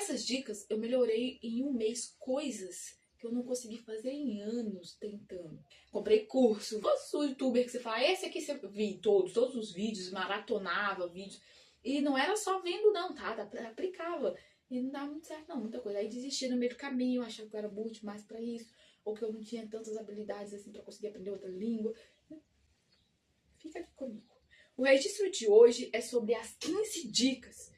essas dicas eu melhorei em um mês coisas que eu não consegui fazer em anos tentando. Comprei curso, todos os youtubers que você fala, esse aqui você vi todos os vídeos, maratonava vídeos. E não era só vendo não, tá? Aplicava. E não dava muito certo não, muita coisa. Aí desistia no meio do caminho, achava que eu era burro demais pra isso. Ou que eu não tinha tantas habilidades assim pra conseguir aprender outra língua. Fica aqui comigo. O registro de hoje é sobre as 15 dicas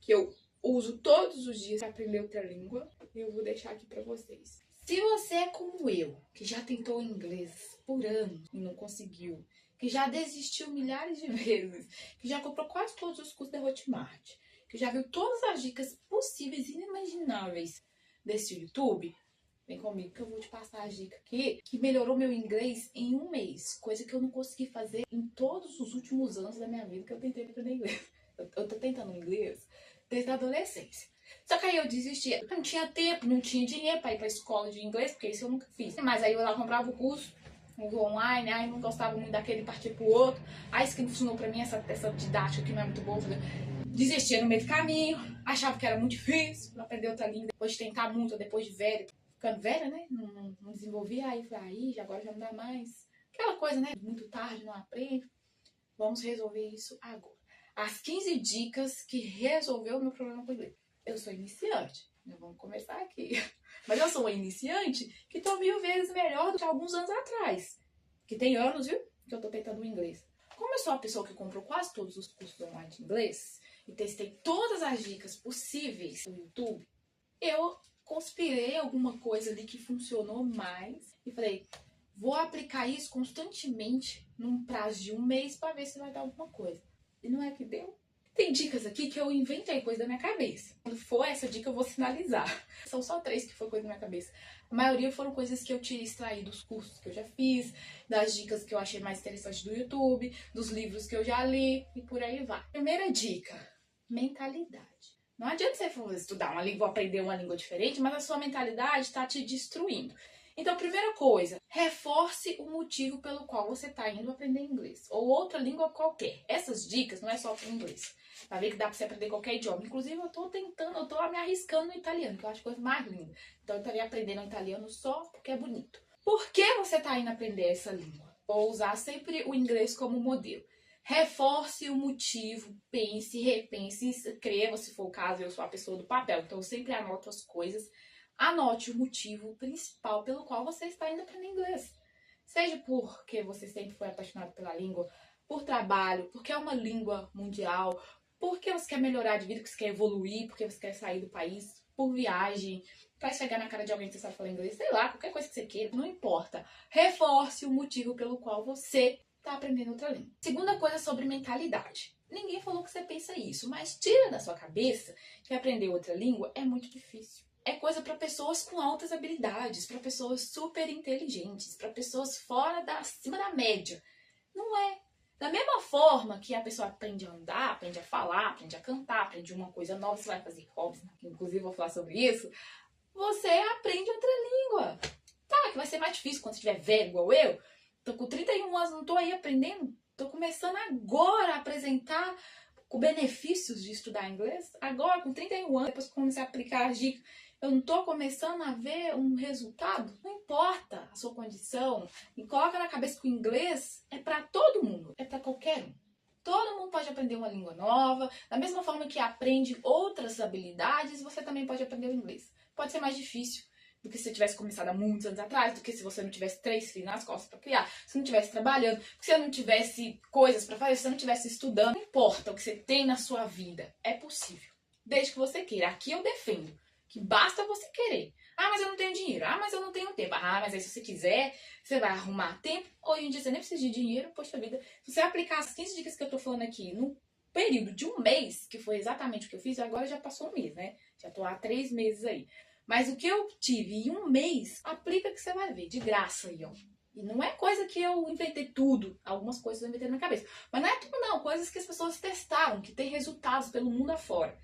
que eu uso todos os dias para aprender outra língua. E eu vou deixar aqui pra vocês. Se você é como eu, que já tentou inglês por anos e não conseguiu, que já desistiu milhares de vezes, que já comprou quase todos os cursos da Hotmart, que já viu todas as dicas possíveis e inimagináveis desse YouTube, vem comigo que eu vou te passar a dica aqui que melhorou meu inglês em um mês. Coisa que eu não consegui fazer em todos os últimos anos da minha vida que eu tentei aprender inglês. Eu tô tentando inglês desde a adolescência. Só que aí eu desistia. Não tinha tempo, não tinha dinheiro pra ir pra escola de inglês, porque isso eu nunca fiz. Mas aí eu lá comprava o curso online, aí não gostava muito daquele partir pro outro. Aí isso que não funcionou pra mim, essa didática que não é muito boa. Desistia no meio do caminho, achava que era muito difícil pra aprender outra língua. Depois de tentar muito, depois de velha, ficando velha, né? Não desenvolvia, aí falei, agora já não dá mais. Aquela coisa, né? Muito tarde, não aprende. Vamos resolver isso agora. As 15 dicas que resolveu o meu problema com o inglês. Eu sou iniciante, vamos começar aqui. Mas eu sou uma iniciante que tô 1000 vezes melhor do que alguns anos atrás. Que tem anos, viu? Que eu tô tentando o inglês. Como eu sou uma pessoa que comprou quase todos os cursos online de inglês e testei todas as dicas possíveis no YouTube, eu conspirei alguma coisa ali que funcionou mais e falei, vou aplicar isso constantemente num prazo de um mês para ver se vai dar alguma coisa. E não é que deu? Tem dicas aqui que eu inventei coisa da minha cabeça. Quando for essa dica eu vou sinalizar. São só 3 que foi coisa da minha cabeça. A maioria foram coisas que eu tirei extraí dos cursos que eu já fiz, das dicas que eu achei mais interessantes do YouTube, dos livros que eu já li e por aí vai. Primeira dica, mentalidade. Não adianta você for estudar uma língua, aprender uma língua diferente, mas a sua mentalidade está te destruindo. Então, primeira coisa, reforce o motivo pelo qual você está indo aprender inglês. Ou outra língua qualquer. Essas dicas não é só para inglês. Vai ver que dá para você aprender qualquer idioma. Inclusive, eu tô me arriscando no italiano, que eu acho a coisa mais linda. Então, eu estaria aprendendo italiano só porque é bonito. Por que você está indo aprender essa língua? Vou usar sempre o inglês como modelo. Reforce o motivo, pense, repense, escreva, se for o caso, eu sou a pessoa do papel, então eu sempre anoto as coisas. Anote o motivo principal pelo qual você está indo aprender inglês. Seja porque você sempre foi apaixonado pela língua, por trabalho, porque é uma língua mundial, porque você quer melhorar de vida, porque você quer evoluir, porque você quer sair do país, por viagem, para chegar na cara de alguém que você sabe falar inglês, sei lá, qualquer coisa que você queira, não importa. Reforce o motivo pelo qual você está aprendendo outra língua. Segunda coisa sobre mentalidade. Ninguém falou que você pensa isso, mas tira da sua cabeça que aprender outra língua é muito difícil. É coisa para pessoas com altas habilidades, para pessoas super inteligentes, para pessoas acima da média. Não é. Da mesma forma que a pessoa aprende a andar, aprende a falar, aprende a cantar, aprende uma coisa nova, você vai fazer hobbies, inclusive vou falar sobre isso, você aprende outra língua. Tá, que vai ser mais difícil quando você estiver velho igual eu. Tô com 31 anos, não tô aí aprendendo. Tô começando agora a apresentar com benefícios de estudar inglês. Agora, com 31 anos, depois que comecei a aplicar as dicas, eu não tô começando a ver um resultado? Não importa a sua condição. E coloca na cabeça que o inglês é para todo mundo, é para qualquer um. Todo mundo pode aprender uma língua nova. Da mesma forma que aprende outras habilidades, você também pode aprender o inglês. Pode ser mais difícil do que se você tivesse começado há muitos anos atrás, do que se você não tivesse 3 filhos nas costas para criar, se não tivesse trabalhando, se você não tivesse coisas para fazer, se você não tivesse estudando. Não importa o que você tem na sua vida, é possível. Desde que você queira. Aqui eu defendo que basta você querer. Ah, mas eu não tenho dinheiro. Ah, mas eu não tenho tempo. Ah, mas aí se você quiser, você vai arrumar tempo. Hoje em dia você nem precisa de dinheiro, poxa vida. Se você aplicar as 15 dicas que eu tô falando aqui no período de um mês, que foi exatamente o que eu fiz, agora já passou um mês, né? Já tô há 3 meses aí. Mas o que eu tive em um mês, aplica que você vai ver, de graça aí, ó. E não é coisa que eu inventei tudo. Algumas coisas eu inventei na minha cabeça. Mas não é tudo não, coisas que as pessoas testaram, que tem resultados pelo mundo afora.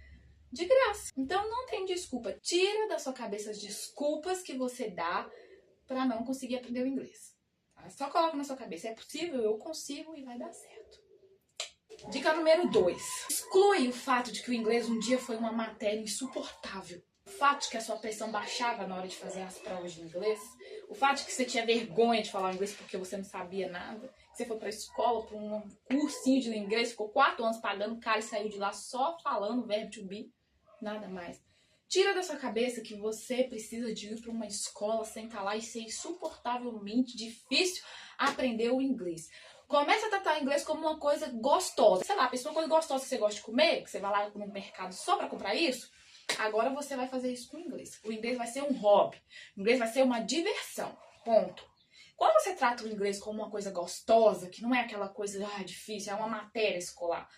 De graça. Então não tem desculpa. Tira da sua cabeça as desculpas que você dá pra não conseguir aprender o inglês. Tá? Só coloca na sua cabeça, é possível, eu consigo e vai dar certo. Dica número 2. Exclui o fato de que o inglês um dia foi uma matéria insuportável. O fato de que a sua pressão baixava na hora de fazer as provas de inglês. O fato de que você tinha vergonha de falar inglês porque você não sabia nada. Que você foi pra escola, pra um cursinho de inglês, ficou 4 anos pagando caro e saiu de lá só falando o verbo to be. Nada mais. Tira da sua cabeça que você precisa de ir para uma escola, sentar lá e ser insuportavelmente difícil aprender o inglês. Comece a tratar o inglês como uma coisa gostosa. Sei lá, pensa uma coisa gostosa que você gosta de comer, que você vai lá no mercado só para comprar isso. Agora você vai fazer isso com o inglês. O inglês vai ser um hobby. O inglês vai ser uma diversão. Ponto. Quando você trata o inglês como uma coisa gostosa, que não é aquela coisa difícil, é uma matéria escolar,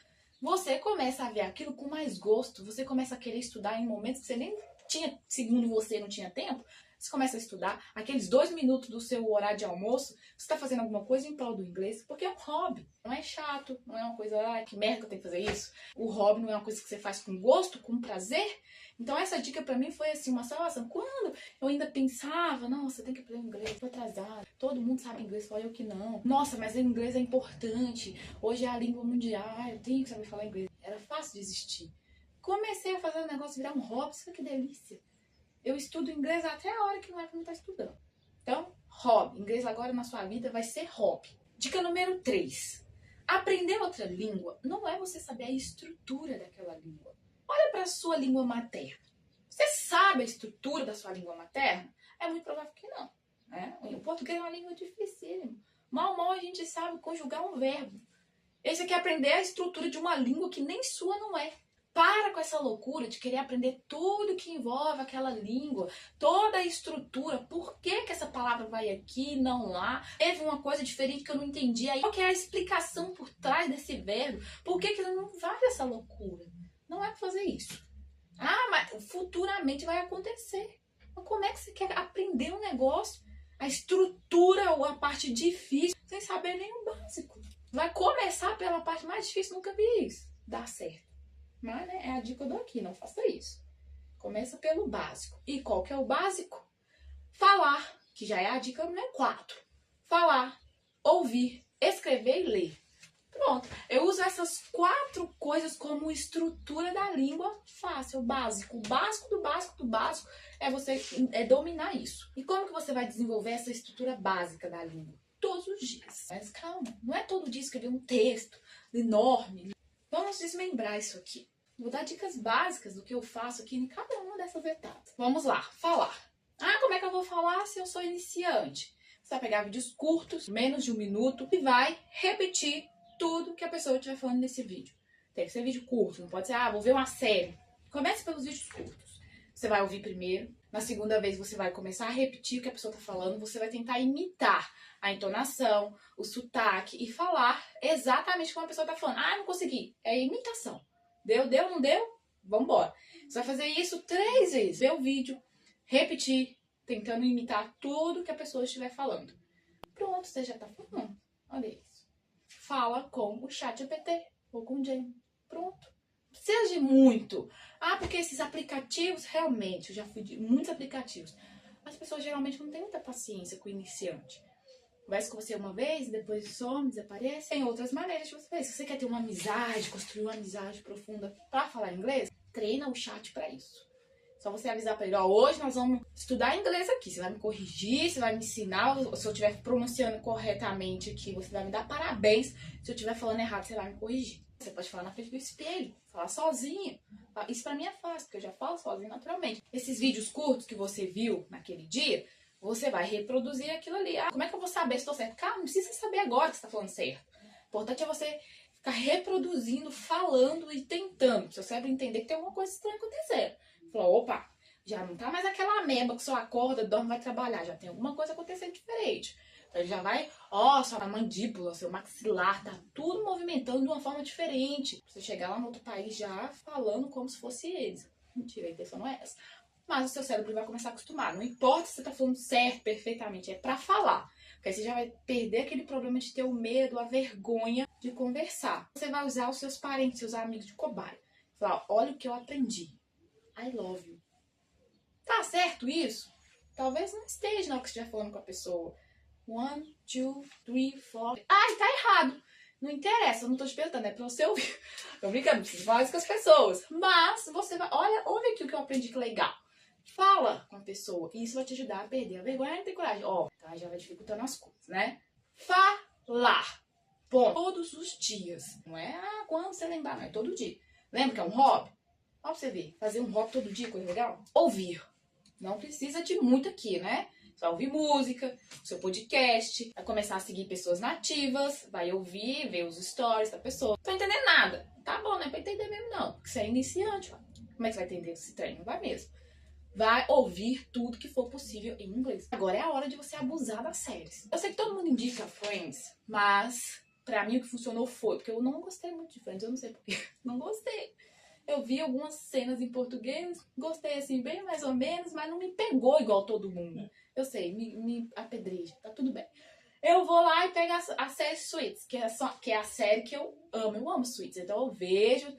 você começa a ver aquilo com mais gosto. Você começa a querer estudar em momentos que você nem tinha, segundo você, não tinha tempo. Você começa a estudar aqueles 2 minutos do seu horário de almoço. Você está fazendo alguma coisa em prol do inglês, porque é um hobby. Não é chato, não é uma coisa, que merda que eu tenho que fazer isso. O hobby não é uma coisa que você faz com gosto, com prazer. Então essa dica pra mim foi assim, uma salvação. Quando eu ainda pensava, nossa, tem que aprender inglês, tô atrasada. Todo mundo sabe inglês, só eu que não. Nossa, mas o inglês é importante. Hoje é a língua mundial, eu tenho que saber falar inglês. Era fácil desistir. Comecei a fazer o negócio virar um hobby, isso que delícia. Eu estudo inglês até a hora que não é pra mim estar estudando. Então, hobby. Inglês agora na sua vida vai ser hobby. Dica número 3. Aprender outra língua não é você saber a estrutura daquela língua. Olha para a sua língua materna. Você sabe a estrutura da sua língua materna? É muito provável que não. Né? O português é uma língua dificílima. Mal a gente sabe conjugar um verbo. Esse aqui é aprender a estrutura de uma língua que nem sua não é. Para com essa loucura de querer aprender tudo que envolve aquela língua, toda a estrutura. Por que que essa palavra vai aqui, não lá? Teve uma coisa diferente que eu não entendi. Aí, qual que é a explicação por trás desse verbo? Por que que não vai essa loucura? Não é para fazer isso. Mas futuramente vai acontecer. Mas como é que você quer aprender um negócio, a estrutura ou a parte difícil, sem saber nem o básico? Vai começar pela parte mais difícil, nunca vi isso. Dá certo. Mas, né, é a dica que eu dou aqui, não faça isso. Começa pelo básico. E qual que é o básico? Falar, que já é a dica número 4. Falar, ouvir, escrever e ler. Pronto. Eu uso essas 4 coisas como estrutura da língua fácil, básico. O básico do básico do básico é você dominar isso. E como que você vai desenvolver essa estrutura básica da língua? Todos os dias. Mas calma, não é todo dia escrever um texto enorme. Vamos desmembrar isso aqui. Vou dar dicas básicas do que eu faço aqui em cada uma dessas etapas. Vamos lá, falar. Como é que eu vou falar se eu sou iniciante? Você vai pegar vídeos curtos, menos de 1 minuto, e vai repetir tudo que a pessoa estiver falando nesse vídeo. Tem que ser vídeo curto, não pode ser, vou ver uma série. Comece pelos vídeos curtos. Você vai ouvir primeiro. Na segunda vez você vai começar a repetir o que a pessoa está falando. Você vai tentar imitar a entonação, o sotaque e falar exatamente como a pessoa está falando. Não consegui. É imitação. Deu, não deu? Vambora. Você vai fazer isso 3 vezes. Ver o vídeo, repetir, tentando imitar tudo que a pessoa estiver falando. Pronto, você já está falando. Olha isso. Fala com o ChatGPT ou com o Gemini. Pronto. Não precisa de muito. Porque esses aplicativos, realmente, eu já fui de muitos aplicativos. As pessoas geralmente não têm muita paciência com o iniciante. Conversa com você uma vez, depois some, desaparece. Tem outras maneiras de você ver. Se você quer ter uma amizade, construir uma amizade profunda para falar inglês, treina o chat para isso. Só você avisar para ele, hoje nós vamos estudar inglês aqui. Você vai me corrigir, você vai me ensinar. Se eu estiver pronunciando corretamente aqui, você vai me dar parabéns. Se eu estiver falando errado, você vai me corrigir. Você pode falar na frente do espelho, falar sozinho. Isso pra mim é fácil, porque eu já falo sozinho naturalmente. Esses vídeos curtos que você viu naquele dia, você vai reproduzir aquilo ali. Como é que eu vou saber se estou certo? Cara, não precisa saber agora que você está falando certo. O importante é você ficar reproduzindo, falando e tentando. Seu cérebro entender que tem alguma coisa estranha acontecendo. Falou, opa, já não tá mais aquela ameba que só acorda, dorme, vai trabalhar. Já tem alguma coisa acontecendo diferente. Então ele já vai, sua mandíbula, seu maxilar, tá tudo movimentando de uma forma diferente. Você chegar lá no outro país já falando como se fosse eles. Mentira, a intenção não é essa. Mas o seu cérebro vai começar a acostumar. Não importa se você tá falando certo, perfeitamente, é pra falar. Porque aí você já vai perder aquele problema de ter o medo, a vergonha de conversar. Você vai usar os seus parentes, seus amigos de cobaia. Falar, olha o que eu aprendi. I love you. Tá certo isso? Talvez não esteja na hora que você estiver falando com a pessoa. 1, 2, 3, 4. Tá errado. Não interessa, eu não tô te perguntando, é pra você ouvir. Tô brincando, não preciso falar isso com as pessoas. Mas você vai, olha, ouve aqui o que eu aprendi que legal. Fala com a pessoa. E isso vai te ajudar a perder a vergonha e ter coragem. Ó, tá, já vai dificultando as coisas, né? Falar. Bom, todos os dias. Não é quando você lembrar, não é todo dia. Lembra que é um hobby? Ó pra você ver, fazer um hobby todo dia, coisa legal. Ouvir. Não precisa de muito aqui, né? Você vai ouvir música, seu podcast, vai começar a seguir pessoas nativas, vai ouvir, ver os stories da pessoa. Não tô entendendo nada. Tá bom, não é pra entender mesmo não, porque você é iniciante, ó. Como é que você vai entender esse treino? Não vai mesmo. Vai ouvir tudo que for possível em inglês. Agora é a hora de você abusar das séries. Eu sei que todo mundo indica Friends, mas pra mim o que funcionou foi, porque eu não gostei muito de Friends, eu não sei porquê. Não gostei. Eu vi algumas cenas em português, gostei assim, bem mais ou menos, mas não me pegou igual todo mundo. Eu sei, me apedreja, tá tudo bem. Eu vou lá e pego a série Suits, que é a série que eu amo Suits. Então eu vejo,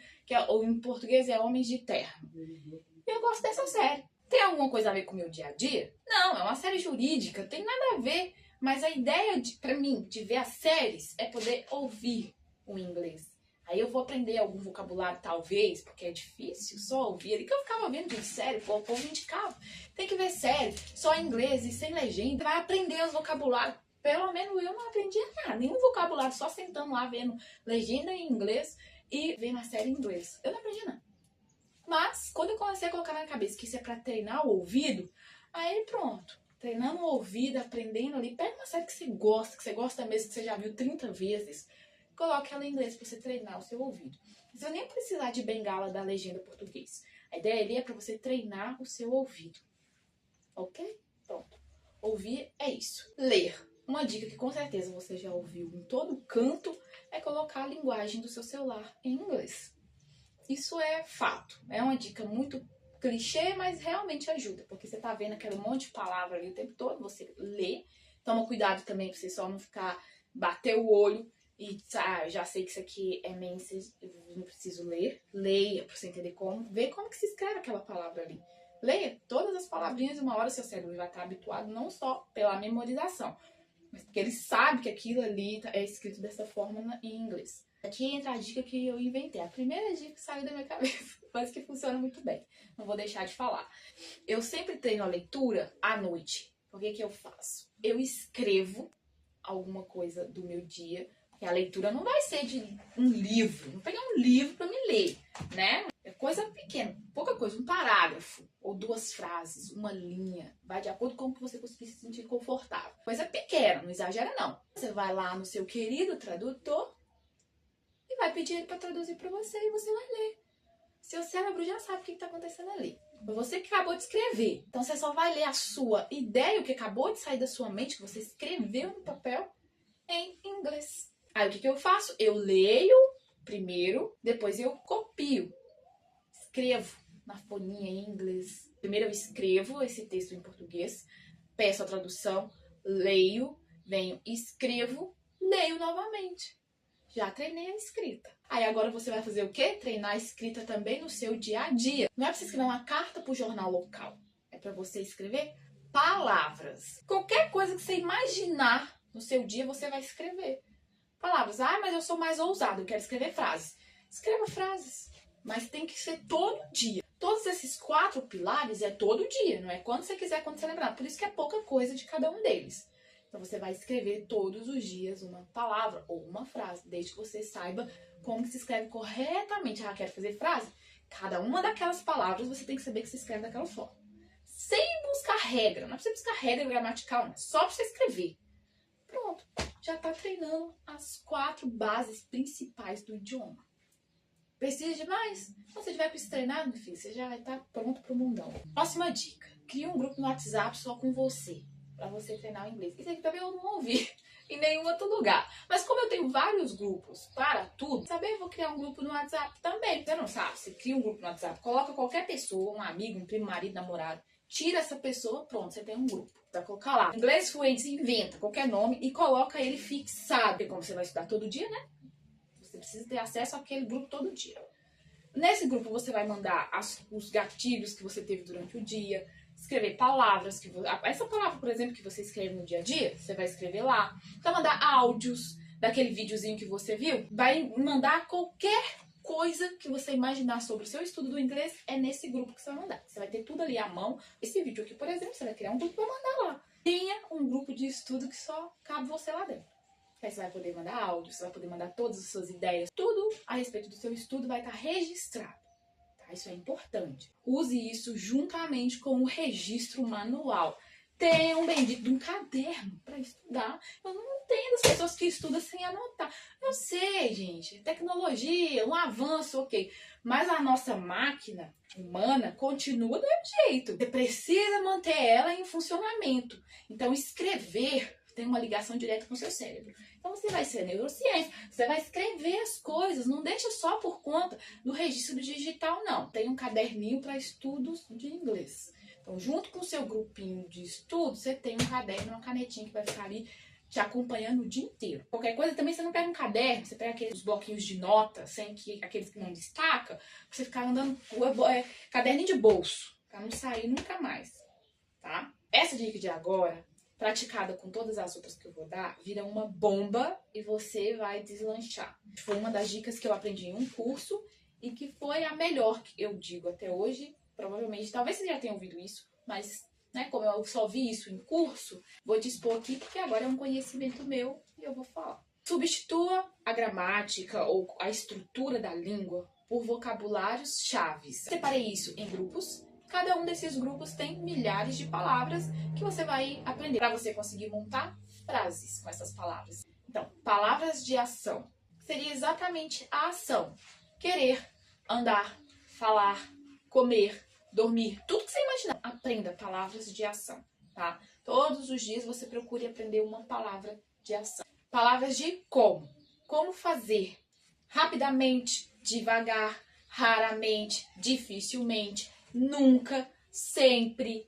ou em português é Homens de Terra. E eu gosto dessa série. Tem alguma coisa a ver com o meu dia a dia? Não, é uma série jurídica, tem nada a ver. Mas a ideia, pra mim, de ver as séries é poder ouvir o inglês. Aí eu vou aprender algum vocabulário, talvez, porque é difícil só ouvir. Ali que eu ficava vendo de série, o povo indicava. Tem que ver série, só em inglês e sem legenda. Vai aprender os vocabulários. Pelo menos eu não aprendi nada, nenhum vocabulário, só sentando lá, vendo legenda em inglês e vendo a série em inglês. Eu não aprendi nada. Mas, quando eu comecei a colocar na cabeça que isso é pra treinar o ouvido, aí pronto. Treinando o ouvido, aprendendo ali, pega uma série que você gosta mesmo, que você já viu 30 vezes. Coloque ela em inglês para você treinar o seu ouvido. Você não nem precisar de bengala da legenda português. A ideia ali é para você treinar o seu ouvido. Ok? Pronto. Ouvir é isso. Ler. Uma dica que com certeza você já ouviu em todo canto é colocar a linguagem do seu celular em inglês. Isso é fato. É uma dica muito clichê, mas realmente ajuda. Porque você tá vendo aquele monte de palavra ali o tempo todo, você lê. Toma cuidado também para você só não ficar, bater o olho e já sei que isso aqui é message, eu não preciso ler. Leia pra você entender como. Vê como que se escreve aquela palavra ali. Leia todas as palavrinhas e uma hora seu cérebro vai estar habituado não só pela memorização, mas porque ele sabe que aquilo ali é escrito dessa forma em inglês. Aqui entra a dica que eu inventei. A primeira dica que saiu da minha cabeça, mas que funciona muito bem. Não vou deixar de falar. Eu sempre treino a leitura à noite. O que eu faço? Eu escrevo alguma coisa do meu dia. E a leitura não vai ser de um livro. Não pegar um livro para me ler, né? É coisa pequena, pouca coisa. Um parágrafo ou 2 frases, uma linha. Vai de acordo com o que você conseguir se sentir confortável. Coisa pequena, não exagera não. Você vai lá no seu querido tradutor e vai pedir ele para traduzir para você e você vai ler. Seu cérebro já sabe o que está acontecendo ali. Foi você que acabou de escrever. Então você só vai ler a sua ideia, o que acabou de sair da sua mente, que você escreveu no papel, em inglês. Aí o que eu faço? Eu leio primeiro, depois eu copio. Escrevo na folhinha em inglês. Primeiro eu escrevo esse texto em português, peço a tradução, leio, venho, escrevo, leio novamente. Já treinei a escrita. Aí agora você vai fazer o quê? Treinar a escrita também no seu dia a dia. Não é pra você escrever uma carta pro jornal local. É pra você escrever palavras. Qualquer coisa que você imaginar no seu dia, você vai escrever. Palavras. Ah, mas eu sou mais ousado, eu quero escrever frases. Escreva frases. Mas tem que ser todo dia. Todos esses 4 pilares é todo dia. Não é quando você quiser, quando você lembrar. Por isso que é pouca coisa de cada um deles. Então você vai escrever todos os dias uma palavra ou uma frase, desde que você saiba como se escreve corretamente. Ah, quero fazer frase? Cada uma daquelas palavras você tem que saber que se escreve daquela forma. Sem buscar regra. Não é pra você buscar regra gramatical, não. É só pra você escrever. Pronto. Já tá treinando as 4 bases principais do idioma. Precisa de mais? Se você tiver com isso treinado, meu filho, você já vai estar pronto pro mundão. Próxima dica. Crie um grupo no WhatsApp só com você. Pra você treinar o inglês. Isso aqui também eu não ouvi em nenhum outro lugar. Mas como eu tenho vários grupos para tudo, sabe, eu vou criar um grupo no WhatsApp também. Você não sabe, você cria um grupo no WhatsApp, coloca qualquer pessoa, um amigo, um primo, marido, namorado, tira essa pessoa, pronto, você tem um grupo. Vai colocar lá. Inglês Fluency, inventa qualquer nome e coloca ele fixado. Porque como você vai estudar todo dia, né? Você precisa ter acesso àquele grupo todo dia. Nesse grupo você vai mandar os gatilhos que você teve durante o dia, escrever palavras que essa palavra, por exemplo, que você escreve no dia a dia, você vai escrever lá. Vai mandar áudios, daquele videozinho que você viu, vai mandar qualquer coisa que você imaginar sobre o seu estudo do inglês, é nesse grupo que você vai mandar. Você vai ter tudo ali à mão. Esse vídeo aqui, por exemplo, você vai criar um grupo e vai mandar lá. Tenha um grupo de estudo que só cabe você lá dentro. Aí você vai poder mandar áudio, você vai poder mandar todas as suas ideias. Tudo a respeito do seu estudo vai estar registrado. Tá? Isso é importante. Use isso juntamente com o registro manual. Tenha um bendito de um caderno para estudar. Eu não entendo as pessoas que estudam sem anotar. Eu sei, gente, tecnologia, um avanço, ok. Mas a nossa máquina humana continua do mesmo jeito. Você precisa manter ela em funcionamento. Então, escrever tem uma ligação direta com o seu cérebro. Então, você vai ser neurociência, você vai escrever as coisas, não deixa só por conta do registro digital, não. Tem um caderninho para estudos de inglês. Então, junto com o seu grupinho de estudo, você tem um caderno, uma canetinha que vai ficar ali te acompanhando o dia inteiro. Qualquer coisa também, você não pega um caderno, você pega aqueles bloquinhos de nota, sem que aqueles que não destaca, pra você ficar andando caderninho de bolso, pra não sair nunca mais, tá? Essa dica de agora, praticada com todas as outras que eu vou dar, vira uma bomba e você vai deslanchar. Foi uma das dicas que eu aprendi em um curso e que foi a melhor que eu digo até hoje. Provavelmente, talvez você já tenha ouvido isso, mas, né, como eu só vi isso em curso, vou te expor aqui porque agora é um conhecimento meu e eu vou falar. Substitua a gramática ou a estrutura da língua por vocabulários chaves. Separei isso em grupos. Cada um desses grupos tem milhares de palavras que você vai aprender para você conseguir montar frases com essas palavras. Então, palavras de ação. Seria exatamente a ação. Querer, andar, falar, comer, dormir, tudo que você imaginar. Aprenda palavras de ação, tá? Todos os dias você procure aprender uma palavra de ação. Palavras de como. Como fazer. Rapidamente, devagar, raramente, dificilmente, nunca, sempre.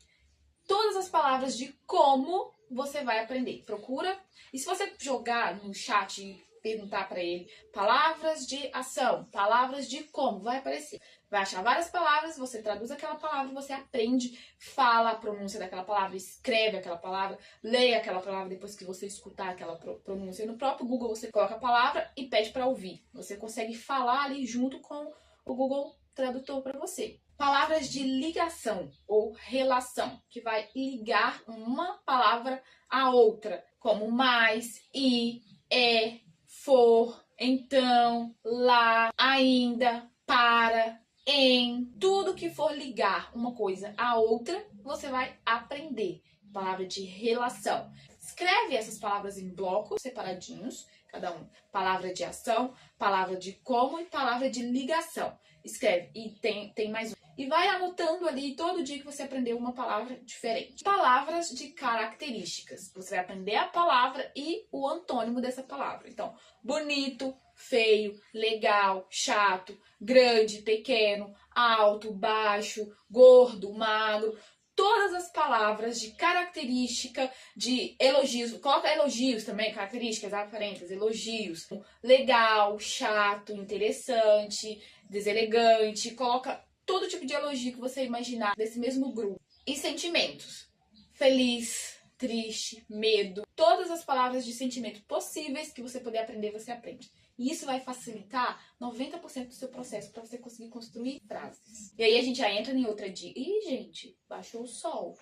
Todas as palavras de como você vai aprender. Procura. E se você jogar no chat e perguntar para ele palavras de ação, palavras de como, vai aparecer. Vai achar várias palavras, você traduz aquela palavra, você aprende, fala a pronúncia daquela palavra, escreve aquela palavra, leia aquela palavra depois que você escutar aquela pronúncia. No próprio Google você coloca a palavra e pede para ouvir. Você consegue falar ali junto com o Google Tradutor para você. Palavras de ligação ou relação, que vai ligar uma palavra à outra, como mais, e, é, for, então, lá, ainda, para, em. Tudo que for ligar uma coisa à outra, você vai aprender. Palavra de relação. Escreve essas palavras em blocos separadinhos, cada um. Palavra de ação, palavra de como e palavra de ligação. Escreve. E tem mais um. E vai anotando ali todo dia que você aprendeu uma palavra diferente. Palavras de características. Você vai aprender a palavra e o antônimo dessa palavra. Então, bonito, feio, legal, chato, grande, pequeno, alto, baixo, gordo, magro. Todas as palavras de característica, de elogios. Coloca elogios também, características, aparências, elogios. Legal, chato, interessante, deselegante. Coloca todo tipo de elogio que você imaginar desse mesmo grupo. E sentimentos. Feliz, triste, medo. Todas as palavras de sentimento possíveis que você puder aprender, você aprende. E isso vai facilitar 90% do seu processo para você conseguir construir frases. E aí a gente já entra em outra dica. Ih, gente, baixou o sol.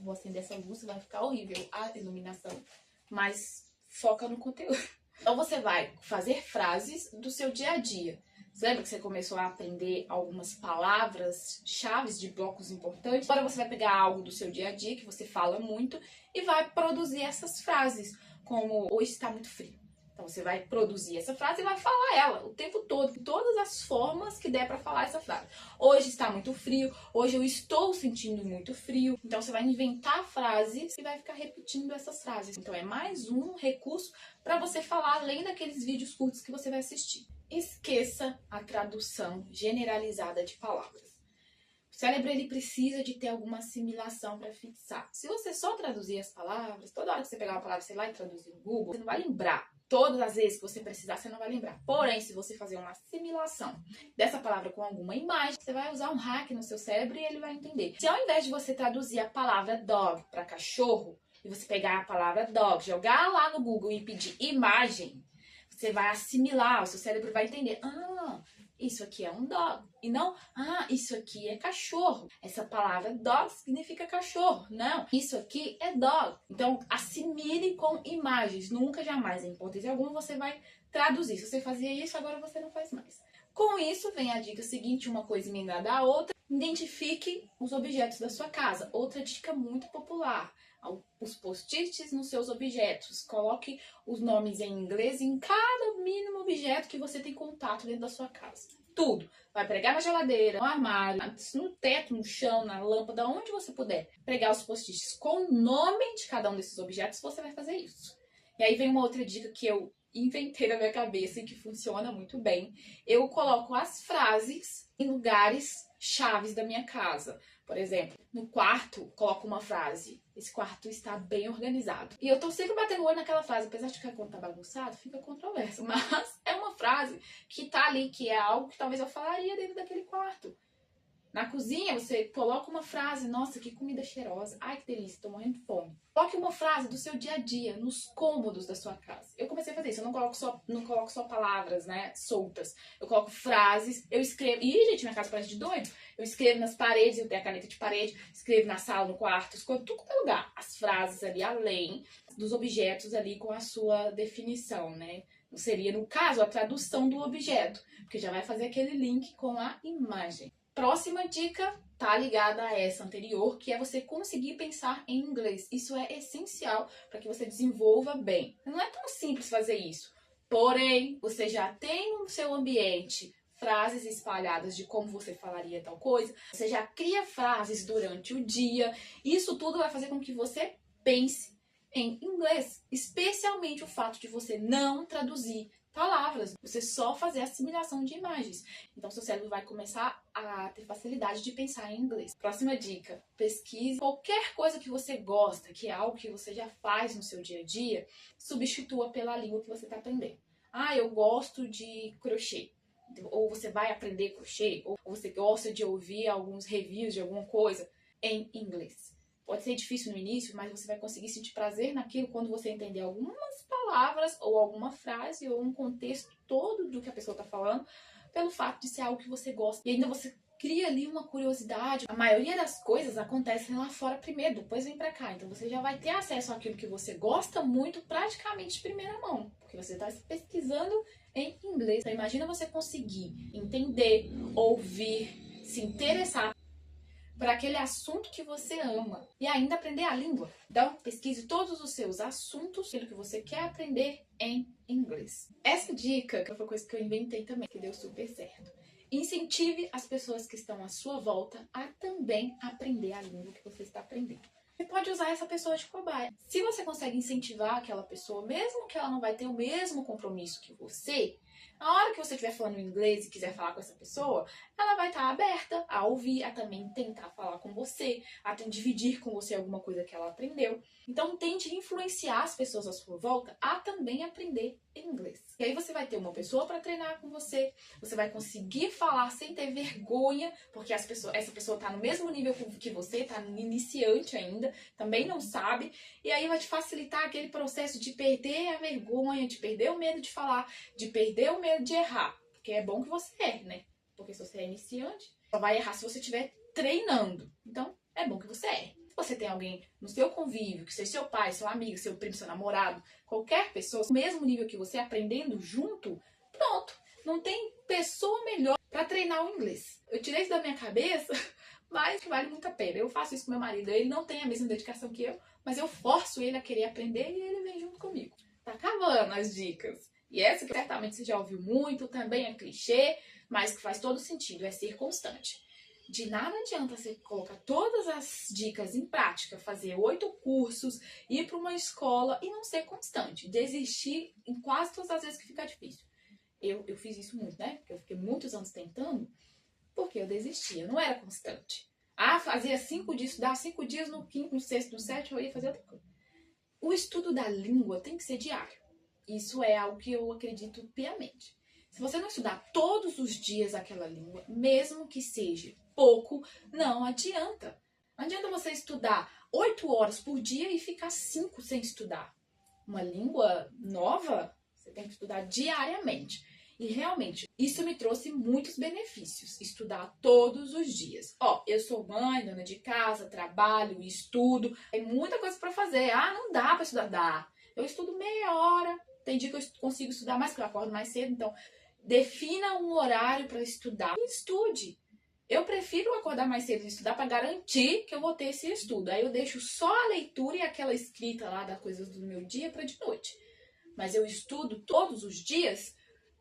Vou acender essa luz, vai ficar horrível a iluminação. Mas foca no conteúdo. Então você vai fazer frases do seu dia a dia. Você lembra que você começou a aprender algumas palavras chaves de blocos importantes? Agora você vai pegar algo do seu dia a dia que você fala muito e vai produzir essas frases, como hoje está muito frio. Então você vai produzir essa frase e vai falar ela o tempo todo, em todas as formas que der para falar essa frase. Hoje está muito frio, hoje eu estou sentindo muito frio. Então você vai inventar frases e vai ficar repetindo essas frases. Então é mais um recurso para você falar além daqueles vídeos curtos que você vai assistir. Esqueça a tradução generalizada de palavras. O cérebro ele precisa de ter alguma assimilação para fixar. Se você só traduzir as palavras, toda hora que você pegar uma palavra, sei lá, e traduzir no Google, você não vai lembrar. Todas as vezes que você precisar, você não vai lembrar. Porém, se você fazer uma assimilação dessa palavra com alguma imagem, você vai usar um hack no seu cérebro e ele vai entender. Se ao invés de você traduzir a palavra dog para cachorro, e você pegar a palavra dog, jogar lá no Google e pedir imagem, Você vai assimilar, o seu cérebro vai entender. Isso aqui é um dog. E não, isso aqui é cachorro. Essa palavra dog significa cachorro. Não, isso aqui é dog. Então, assimile com imagens. Nunca, jamais, em hipótese alguma, você vai traduzir. Se você fazia isso, agora você não faz mais. Com isso, vem a dica seguinte, uma coisa emendada à outra. Identifique os objetos da sua casa. Outra dica muito popular. Os post-its nos seus objetos. Coloque os nomes em inglês em cada mínimo objeto que você tem contato dentro da sua casa. Tudo. Vai pregar na geladeira, no armário, no teto, no chão, na lâmpada, onde você puder. Pregar os post-its com o nome de cada um desses objetos, você vai fazer isso. E aí vem uma outra dica que eu inventei na minha cabeça e que funciona muito bem. Eu coloco as frases em lugares chaves da minha casa. Por exemplo, no quarto, coloco uma frase. Esse quarto está bem organizado. E eu tô sempre batendo o olho naquela frase. Apesar de que quando tá bagunçado, fica controverso. Mas é uma frase que tá ali, que é algo que talvez eu falaria dentro daquele quarto. Na cozinha, você coloca uma frase. Nossa, que comida cheirosa. Ai, que delícia, tô morrendo de fome. Coloque uma frase do seu dia a dia, nos cômodos da sua casa. Eu comecei a fazer isso. Eu não coloco só palavras, né, soltas. Eu coloco frases, eu escrevo. Ih, gente, minha casa parece de doido. Eu escrevo nas paredes, eu tenho a caneta de parede. Escrevo na sala, no quarto, escrevo tudo qualquer lugar. As frases ali, além dos objetos ali com a sua definição, né. Seria, no caso, a tradução do objeto. Porque já vai fazer aquele link com a imagem. Próxima dica tá ligada a essa anterior, que é você conseguir pensar em inglês. Isso é essencial para que você desenvolva bem. Não é tão simples fazer isso. Porém, você já tem no seu ambiente frases espalhadas de como você falaria tal coisa. Você já cria frases durante o dia. Isso tudo vai fazer com que você pense em inglês. Especialmente o fato de você não traduzir palavras, você só fazer assimilação de imagens. Então, seu cérebro vai começar a ter facilidade de pensar em inglês. Próxima dica, pesquise qualquer coisa que você gosta, que é algo que você já faz no seu dia a dia, substitua pela língua que você está aprendendo. Eu gosto de crochê. Ou você vai aprender crochê, ou você gosta de ouvir alguns reviews de alguma coisa em inglês. Pode ser difícil no início, mas você vai conseguir sentir prazer naquilo quando você entender algumas palavras ou alguma frase ou um contexto todo do que a pessoa está falando, pelo fato de ser algo que você gosta. E ainda você cria ali uma curiosidade. A maioria das coisas acontecem lá fora primeiro, depois vem pra cá. Então você já vai ter acesso àquilo que você gosta muito praticamente de primeira mão, porque você está pesquisando em inglês. Então imagina você conseguir entender, ouvir, se interessar por aquele assunto que você ama e ainda aprender a língua. Então, pesquise todos os seus assuntos, aquilo que você quer aprender em inglês. Essa dica foi uma coisa que eu inventei também, que deu super certo. Incentive as pessoas que estão à sua volta a também aprender a língua que você está aprendendo. Você pode usar essa pessoa de cobaia. Se você consegue incentivar aquela pessoa, mesmo que ela não vai ter o mesmo compromisso que você, a hora que você estiver falando inglês e quiser falar com essa pessoa, ela vai estar aberta a ouvir, a também tentar falar com você, a dividir com você alguma coisa que ela aprendeu. Então, tente influenciar as pessoas à sua volta a também aprender inglês. E aí você vai ter uma pessoa para treinar com você, você vai conseguir falar sem ter vergonha, porque essa pessoa está no mesmo nível que você, está iniciante ainda, também não sabe, e aí vai te facilitar aquele processo de perder a vergonha, de perder o medo de falar, de perder o medo de errar, porque é bom que você erre, né? Porque se você é iniciante, só vai errar se você estiver treinando. Então, é bom que você erre. Se você tem alguém no seu convívio, que seja seu pai, seu amigo, seu primo, seu namorado, qualquer pessoa, no mesmo nível que você, aprendendo junto, pronto. Não tem pessoa melhor para treinar o inglês. Eu tirei isso da minha cabeça, mas vale muito a pena. Eu faço isso com meu marido. Ele não tem a mesma dedicação que eu, mas eu forço ele a querer aprender e ele vem junto comigo. Tá acabando as dicas. E essa que certamente você já ouviu muito, também é clichê, mas que faz todo sentido, é ser constante. De nada adianta você colocar todas as dicas em prática, fazer 8 cursos, ir para uma escola e não ser constante. Desistir em quase todas as vezes que fica difícil. Eu fiz isso muito, né? Porque eu fiquei muitos anos tentando, porque eu desistia, eu não era constante. Fazia 5 dias, estudava 5 dias, no quinto, no sexto, no sétimo, eu ia fazer outra coisa. O estudo da língua tem que ser diário. Isso é algo que eu acredito piamente. Se você não estudar todos os dias aquela língua, mesmo que seja pouco, não adianta. Não adianta você estudar 8 horas por dia e ficar 5 sem estudar. Uma língua nova, Você tem que estudar diariamente. E realmente, isso me trouxe muitos benefícios. Estudar todos os dias. Ó, eu sou mãe, dona de casa, trabalho, estudo. Tem muita coisa pra fazer. Ah, não dá pra estudar. Dá. Eu estudo meia hora. Tem dia que eu consigo estudar mais, porque eu acordo mais cedo. Então, defina um horário pra estudar e estude. Eu prefiro acordar mais cedo e estudar para garantir que eu vou ter esse estudo. Aí eu deixo só a leitura e aquela escrita lá das coisas do meu dia para de noite. Mas eu estudo todos os dias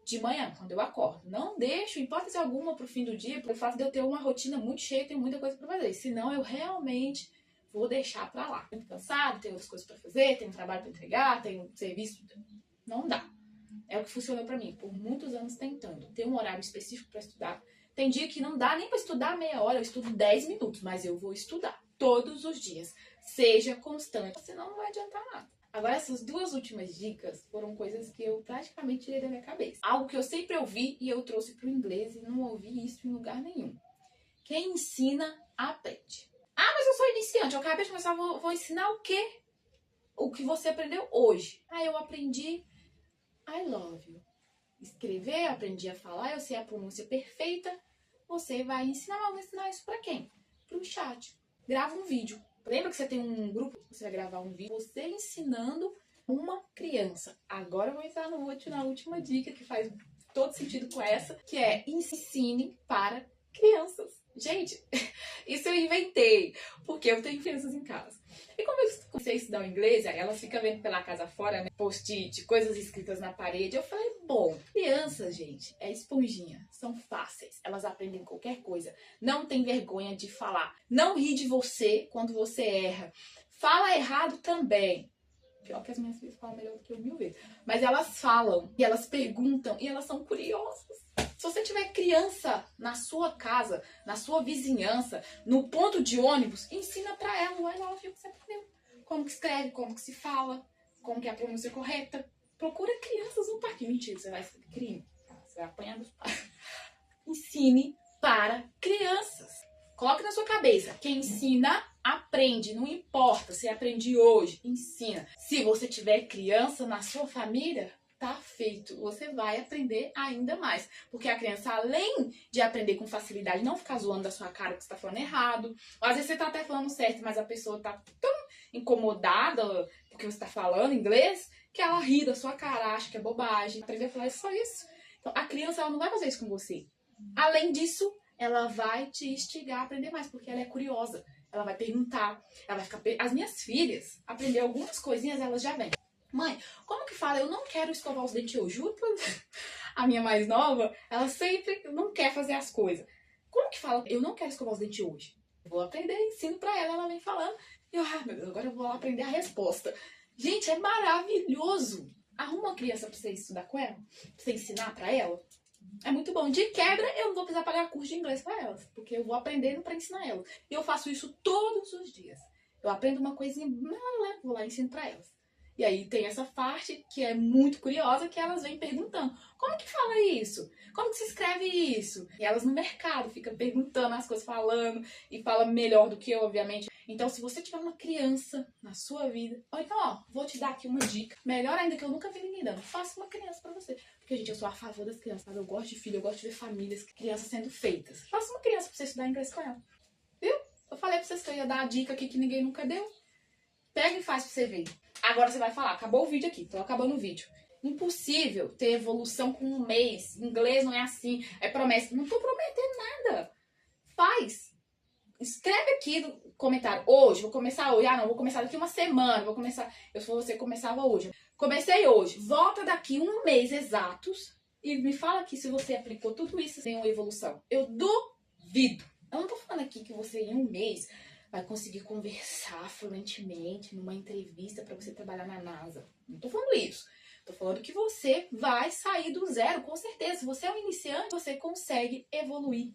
de manhã, quando eu acordo. Não deixo hipótese alguma pro fim do dia, pelo fato de eu ter uma rotina muito cheia, tenho muita coisa para fazer. Senão eu realmente vou deixar para lá. Tô cansado, tenho outras coisas para fazer, tenho um trabalho para entregar, tenho um serviço. Não dá. É o que funcionou para mim, por muitos anos tentando. Ter um horário específico para estudar. Tem dia que não dá nem para estudar meia hora, eu estudo 10 minutos, mas eu vou estudar todos os dias. Seja constante, senão não vai adiantar nada. Agora, essas duas últimas dicas foram coisas que eu praticamente tirei da minha cabeça. Algo que eu sempre ouvi e eu trouxe para o inglês e não ouvi isso em lugar nenhum. Quem ensina, aprende. Ah, mas eu sou iniciante, eu acabei de começar, vou ensinar o quê? O que você aprendeu hoje. Ah, eu aprendi I love you. Escrever, aprendi a falar, eu sei a pronúncia perfeita. Você vai ensinar, mas vou ensinar isso pra quem? Pro chat. Grava um vídeo. Lembra que você tem um grupo? Você vai gravar um vídeo, você ensinando uma criança. Agora eu vou entrar na última dica, que faz todo sentido com essa, que é ensine para crianças. Gente, isso eu inventei, porque eu tenho crianças em casa. E como eu comecei a estudar o inglês, ela fica vendo pela casa fora, né? Post-it, coisas escritas na parede. Eu falei, bom, crianças, gente, é esponjinha. São fáceis. Elas aprendem qualquer coisa. Não tem vergonha de falar. Não ri de você quando você erra. Fala errado também. Pior que as minhas filhas falam melhor do que eu 1000 vezes. Mas elas falam, e elas perguntam, e elas são curiosas. Se você tiver criança na sua casa, na sua vizinhança, no ponto de ônibus, ensina pra ela o I love you que você aprendeu. Como que escreve, como que se fala, como que é a pronúncia correta. Procura crianças no parque. Mentira, você vai ser crime. Você vai apanhar dos pais. Ensine para crianças. Coloque na sua cabeça. Quem ensina, aprende. Não importa se aprende hoje, ensina. Se você tiver criança na sua família, tá feito. Você vai aprender ainda mais. Porque a criança, além de aprender com facilidade, não ficar zoando da sua cara que você tá falando errado. Às vezes você tá até falando certo, mas a pessoa tá tão incomodada porque você tá falando inglês, que ela ri da sua cara, acha que é bobagem. Aprender a falar só isso. Então, a criança, ela não vai fazer isso com você. Além disso, ela vai te instigar a aprender mais, porque ela é curiosa. Ela vai perguntar, ela vai ficar... As minhas filhas aprenderam algumas coisinhas, elas já vêm. Mãe, como que fala? Eu não quero escovar os dentes hoje. A minha mais nova, ela sempre não quer fazer as coisas. Como que fala? Eu não quero escovar os dentes hoje. Eu vou aprender, ensino pra ela, ela vem falando. E eu, meu Deus, agora eu vou lá aprender a resposta. Gente, é maravilhoso. Arruma uma criança pra você estudar com ela, pra você ensinar pra ela. É muito bom. De quebra, eu não vou precisar pagar curso de inglês pra elas, porque eu vou aprendendo pra ensinar elas. E eu faço isso todos os dias. Eu aprendo uma coisinha, vou lá e ensino pra elas. E aí tem essa parte que é muito curiosa, que elas vêm perguntando. Como que fala isso? Como que se escreve isso? E elas no mercado ficam perguntando as coisas, falando, e fala melhor do que eu, obviamente. Então, se você tiver uma criança na sua vida... Ou então, ó, vou te dar aqui uma dica. Melhor ainda, que eu nunca vi ninguém dando. Faça uma criança pra você. Porque, gente, eu sou a favor das crianças, sabe? Eu gosto de filho, eu gosto de ver famílias, crianças sendo feitas. Faça uma criança pra você estudar inglês com ela. Viu? Eu falei pra vocês que eu ia dar a dica aqui que ninguém nunca deu. Pega e faz pra você ver. Agora você vai falar, acabou o vídeo aqui, tô acabando o vídeo. Impossível ter evolução com um mês. Inglês não é assim, é promessa. Não tô prometendo nada. Faz. Escreve aqui no comentário. Hoje, vou começar hoje. Ah, não, vou começar daqui uma semana. Vou começar. Eu sou você começava hoje. Comecei hoje. Volta daqui um mês exatos e me fala aqui se você aplicou tudo isso sem uma evolução. Eu duvido. Eu não tô falando aqui que você em um mês vai conseguir conversar fluentemente numa entrevista para você trabalhar na NASA. Não tô falando isso. Tô falando que você vai sair do zero, com certeza. Se você é um iniciante, você consegue evoluir.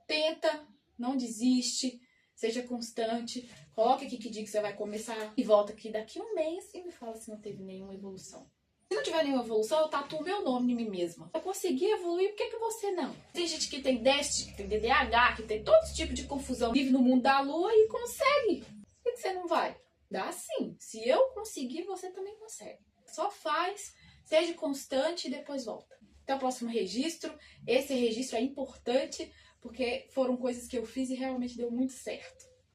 Tenta, não desiste, seja constante. Coloque aqui que dia que você vai começar e volta aqui daqui um mês e me fala se não teve nenhuma evolução. Se não tiver nenhuma evolução, eu tatuo meu nome em mim mesma. Eu consegui evoluir, por que você não? Tem gente que tem déficit, que tem DDAH, que tem todo tipo de confusão, vive no mundo da lua e consegue. Por que você não vai? Dá sim. Se eu conseguir, você também consegue. Só faz, Seja constante e depois volta. Até o próximo registro. Esse registro é importante porque foram coisas que eu fiz e realmente deu muito certo.